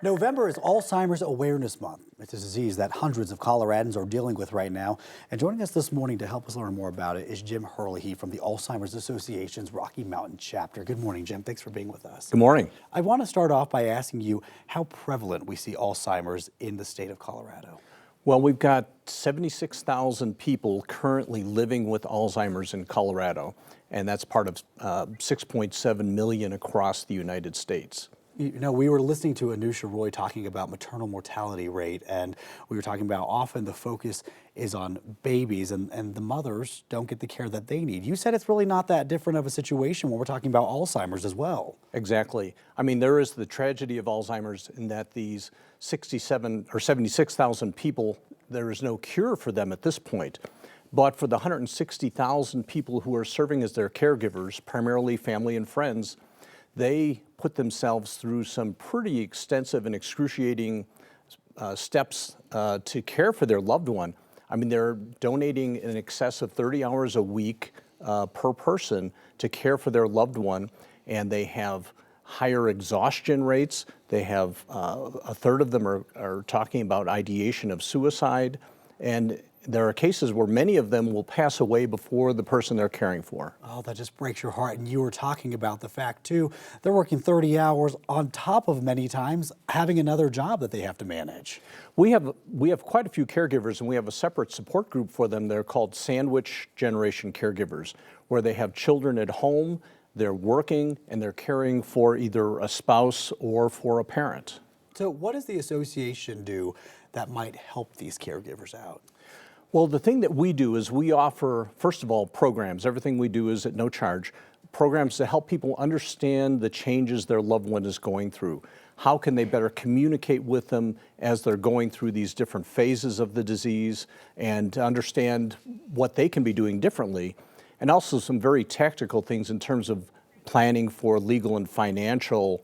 November is Alzheimer's Awareness Month. It's a disease that hundreds of Coloradans are dealing with right now. And joining us this morning to help us learn more about it is Jim Herlihy from the Alzheimer's Association's Rocky Mountain chapter. Good morning, Jim. Thanks for being with us. Good morning. I want to start off by asking you how prevalent we see Alzheimer's in the state of Colorado. Well, we've got 76,000 people currently living with Alzheimer's in Colorado, and that's part of 6.7 million across the United States. You know, we were listening to Anusha Roy talking about maternal mortality rate, and we were talking about often the focus is on babies and the mothers don't get the care that they need. You said it's really not that different of a situation when we're talking about Alzheimer's as well. Exactly. I mean, there is the tragedy of Alzheimer's in that these 67 or 76,000 people, there is no cure for them at this point. But for the 160,000 people who are serving as their caregivers, primarily family and friends, they put themselves through some pretty extensive and excruciating steps to care for their loved one. I mean, they're donating in excess of 30 hours a week per person to care for their loved one, and they have higher exhaustion rates. They have a third of them are talking about ideation of suicide, and there are cases where many of them will pass away before the person they're caring for. Oh, that just breaks your heart. And you were talking about the fact, too, they're working 30 hours on top of many times having another job that they have to manage. We have quite a few caregivers, and we have a separate support group for them. They're called sandwich generation caregivers, where they have children at home, they're working, and they're caring for either a spouse or for a parent. So what does the association do that might help these caregivers out? Well, the thing that we do is we offer, first of all, programs. Everything we do is at no charge. Programs to help people understand the changes their loved one is going through. How can they better communicate with them as they're going through these different phases of the disease, and to understand what they can be doing differently. And also some very tactical things in terms of planning for legal and financial,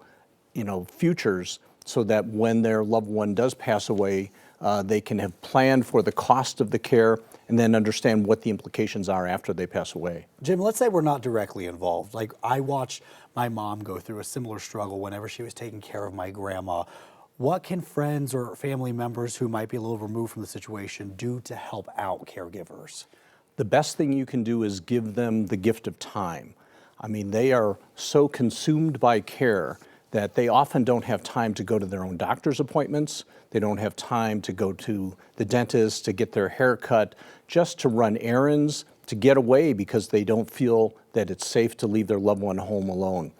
futures, so that when their loved one does pass away, they can have planned for the cost of the care and then understand what the implications are after they pass away. Jim, let's say we're not directly involved. Like, I watched my mom go through a similar struggle whenever she was taking care of my grandma. What can friends or family members who might be a little removed from the situation do to help out caregivers? The best thing you can do is give them the gift of time. I mean, they are so consumed by care that they often don't have time to go to their own doctor's appointments. They don't have time to go to the dentist, to get their hair cut, just to run errands, to get away because they don't feel that it's safe to leave their loved one home alone.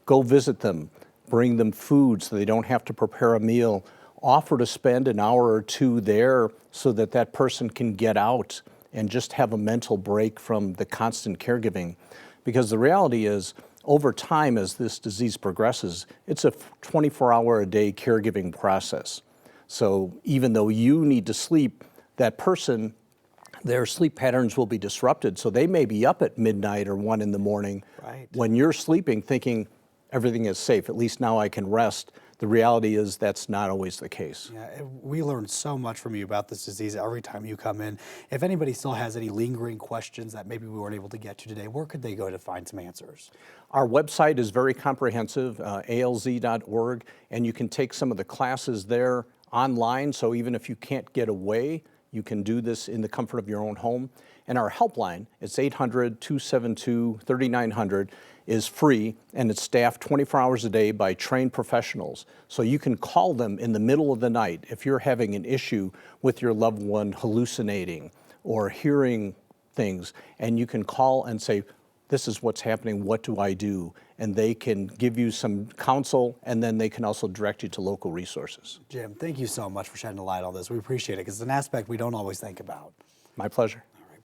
Go visit them, bring them food so they don't have to prepare a meal, offer to spend an hour or two there so that that person can get out and just have a mental break from the constant caregiving. Because the reality is, over time, as this disease progresses, it's a 24-hour-a-day caregiving process. So even though you need to sleep, that person, their sleep patterns will be disrupted. So they may be up at midnight or 1 in the morning. Right. When you're sleeping, thinking everything is safe, at least now I can rest. The reality is that's not always the case. Yeah, we learn so much from you about this disease every time you come in. If anybody still has any lingering questions that maybe we weren't able to get to today, where could they go to find some answers? Our website is very comprehensive, alz.org, and you can take some of the classes there online, so even if you can't get away, you can do this in the comfort of your own home. And our helpline, it's 800-272-3900, is free, and it's staffed 24 hours a day by trained professionals. So you can call them in the middle of the night if you're having an issue with your loved one hallucinating or hearing things, and you can call and say, this is what's happening, what do I do? And they can give you some counsel, and then they can also direct you to local resources. Jim, thank you so much for shedding a light on this. We appreciate it because it's an aspect we don't always think about. My pleasure.